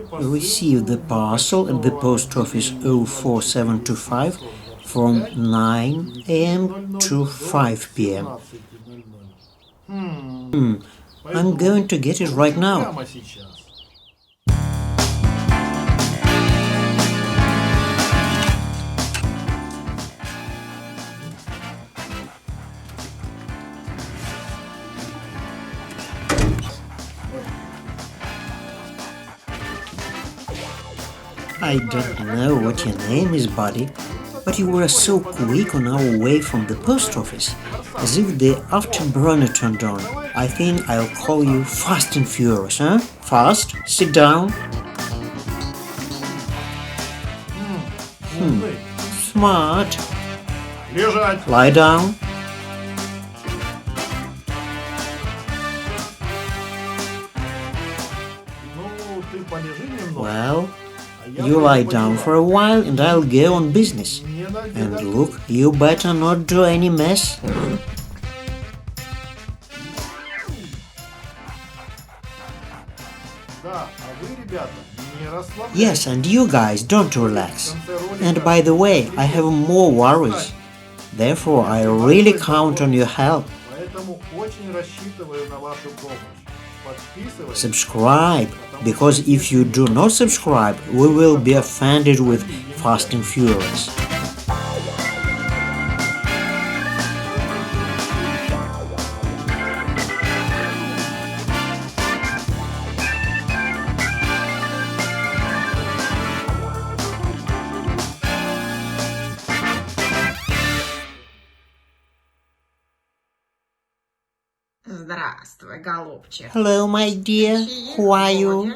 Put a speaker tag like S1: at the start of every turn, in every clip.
S1: Received the parcel at the post office 04725 from 9 a.m. to 5 p.m. I'm going to get it right now. I don't know what your name is, buddy, but you were so quick on our way from the post office, as if the afterburner turned on. I think I'll call you Fast and Furious, huh? Fast, sit down. Smart. Lie down. Well, you lie down for a while and I'll go on business. And look, you better not do any mess. Yes, and you guys don't relax. And by the way, I have more worries. Therefore, I really count on your help. Subscribe, because if you do not subscribe, we will be offended with Fast and Furious.
S2: Здравствуй, голубчик.
S1: Hello, my dear. Who are you?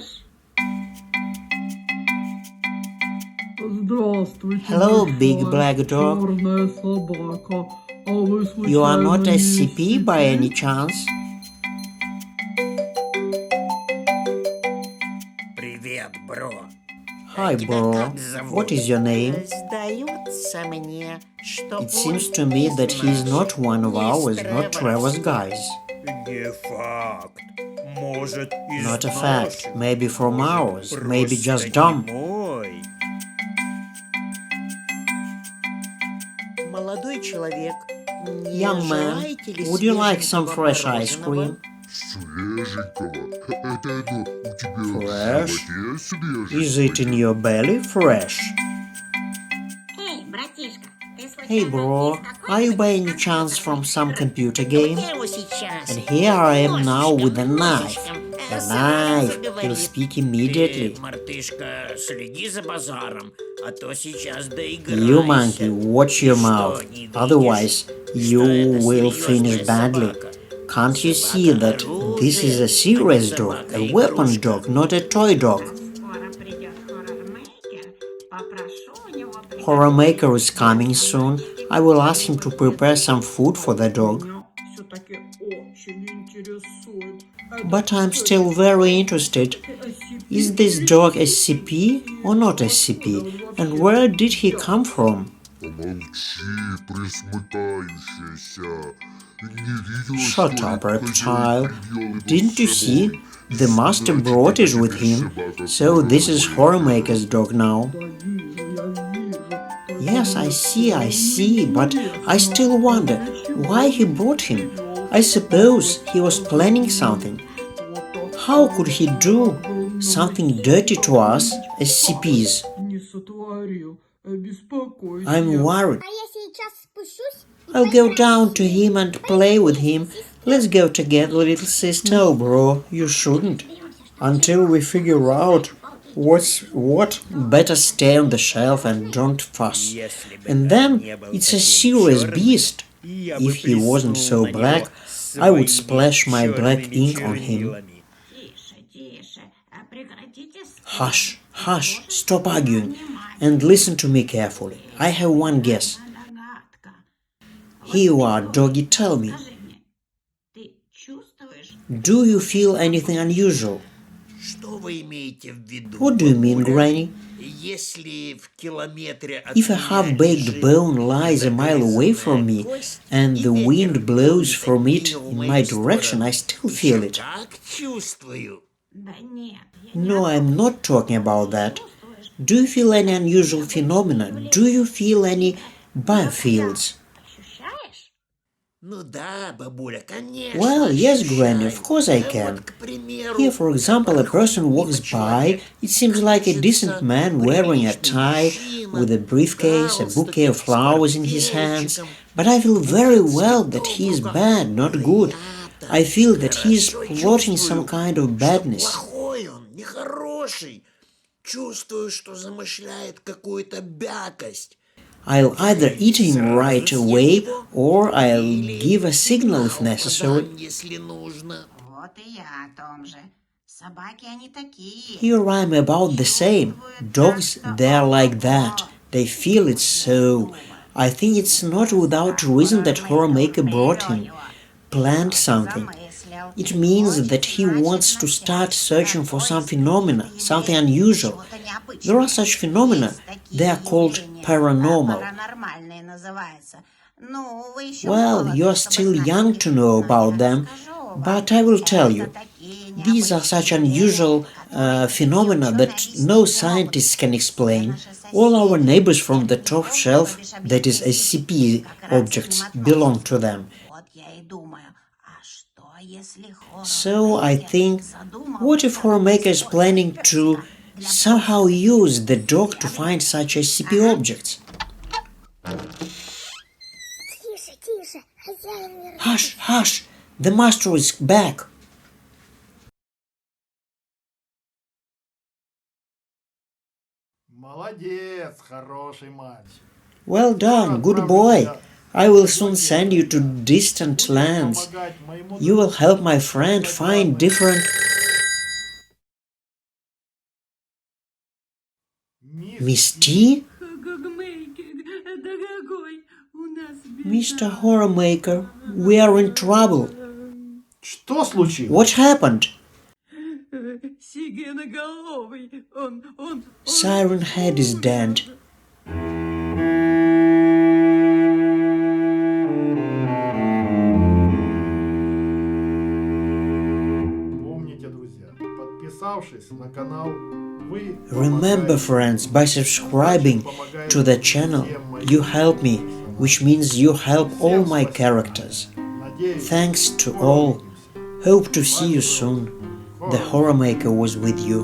S1: Hello, big black dog. You are not SCP by any chance?
S3: Привет, бро.
S1: Hi, bro. What is your name?
S3: Сдается мне, что
S1: It seems to me that he is not one of ours, not Trevor's guys.
S3: Не факт. Может, из
S1: Not a fact.
S3: наших.
S1: Maybe from ours. Maybe just
S3: Просто
S1: dumb.
S3: не мой. Молодой человек, не
S1: Young man,
S3: желаете ли
S1: would you like some
S3: свеженького
S1: fresh ice
S3: мороженого?
S1: cream?
S4: Свеженького? Это у тебя
S1: Fresh?
S4: в животе свеженького?
S1: Is it in your belly fresh?
S2: Эй, братишка, ты
S1: Hey
S2: случайно
S1: bro,
S2: из какой-нибудь
S1: are you by any
S2: сказки
S1: chance from some
S2: слышал?
S1: computer game?
S3: Я его сейчас.
S1: And here I am now with a knife.
S3: Ножичком.
S1: A
S3: Сразу
S1: knife. He'll
S3: говорит.
S1: speak immediately.
S3: Ты, мартышка, следи за базаром, а то сейчас
S1: You monkey,
S3: доиграешься.
S1: watch your
S3: Что,
S1: mouth.
S3: не видишь,
S1: Otherwise,
S3: что
S1: you
S3: это
S1: will
S3: серьезная
S1: finish badly.
S3: собака?
S1: Can't you
S3: Собака
S1: see that this is a serious dog,
S3: собака
S1: a weapon
S3: игрушка.
S1: dog, not a toy dog?
S2: Скоро придет хоррормейкер. Попрошу у него
S1: Horrormaker is coming soon. I will ask him to prepare some food for the dog.
S2: все-таки очень интересует.
S1: But I'm still very interested. Is this dog SCP or not SCP? And where did he come from?
S4: Помолчи, присмыкающийся. Не видел,
S1: Shut
S4: что
S1: up,
S4: ли,
S1: reptile.
S4: хозяин привел его
S1: Didn't you
S4: с
S1: see?
S4: собой?
S1: The master brought it with him. So this is Horrormaker's dog now. Yes, I see, but I still wonder why he brought him. I suppose he was planning something. How could he do something dirty to us, SCPs? I'm worried. I'll go down to him and play with him. Let's go together, little sister. No, bro, you shouldn't. Until we figure out what's what. Better stay on the shelf and don't fuss. And then it's a serious beast. If he wasn't so black, I would splash my black ink on him.
S2: Тише, тише. Прекратите
S1: Hush, hush, stop arguing and listen to me carefully. I have one guess.
S2: догадка.
S1: Here you are, doggy, tell me.
S2: Скажи мне, ты чувствуешь?
S1: Do you feel anything unusual?
S3: Что вы имеете в виду?
S1: What do you mean, Granny?
S3: Если в километре от
S1: If a
S3: меня
S1: half-baked
S3: лежит
S1: bone lies a mile away from me and the wind blows from it in my direction, I still feel it.
S3: Как чувствую?
S2: Да нет, я не
S1: No, I'm not talking about that.
S2: чувствуешь.
S1: Do you feel any unusual phenomena? Do you feel any biofields?
S2: Ощущаешь?
S3: Ну да, бабуля, конечно,
S1: Well, yes, Granny, of
S3: ощущаю.
S1: course I
S3: Вот,
S1: can.
S3: к примеру,
S1: Here, for example, a person
S3: проходит
S1: walks
S3: мимо
S1: by.
S3: человек,
S1: It seems like a decent
S3: кажется,
S1: man wearing a
S3: приличный
S1: tie
S3: мужчина,
S1: with a briefcase, a bouquet of
S3: галстуком, с
S1: flowers in his hands.
S3: портфельчиком,
S1: But I feel very
S3: букет
S1: well that
S3: цветов
S1: he
S3: в
S1: is
S3: руках.
S1: bad, not good.
S3: Приятно,
S1: I feel that he is
S3: хорошо
S1: plotting some
S3: чувствую,
S1: kind of
S3: что
S1: badness.
S3: плохой он, нехороший. Чувствую, что замышляет какую-то бякость.
S1: I'll either eat him
S3: Сразу
S1: right
S3: съем
S1: away,
S3: его,
S1: or I'll
S3: или
S1: give a signal if
S3: на ухо
S1: necessary.
S3: дам, если нужно.
S5: Вот и я о том же. Собаки они такие.
S1: Here I'm about the same. Dogs, they're like that. They feel it so. I think it's not without reason that horrormaker brought him. Planned something. It means that he wants to start searching for some phenomena, something unusual. There are such phenomena. They are called paranormal. Well, you're still young to know about them, but I will tell you. These are such unusual phenomena that no scientists can explain. All our neighbors from the top shelf, that is SCP objects, belong to them. So I think, what if horrormaker is planning to somehow use the dog to find such SCP objects?
S6: Тише, тише, хозяин вернулся.
S1: Hush, hush! The master is back!
S7: Молодец, хороший мальчик.
S1: Well done, good boy! I will soon send you to distant lands.
S7: Помогать моему
S1: You will help my friend find different... Miss T?
S2: Horrormaker, дорогой, у нас
S1: Mr. Horrormaker, we are in trouble.
S7: Что случилось?
S1: What happened?
S2: сиреноголовый. Он...
S1: Siren Head is dead.
S7: Помните, друзья, подписавшись на канал, вы
S1: Remember, friends, by subscribing to the channel, you help me, which means you help all my characters.
S7: Надеюсь,
S1: Thanks to all. Hope to see you soon. The Horrormaker was with you.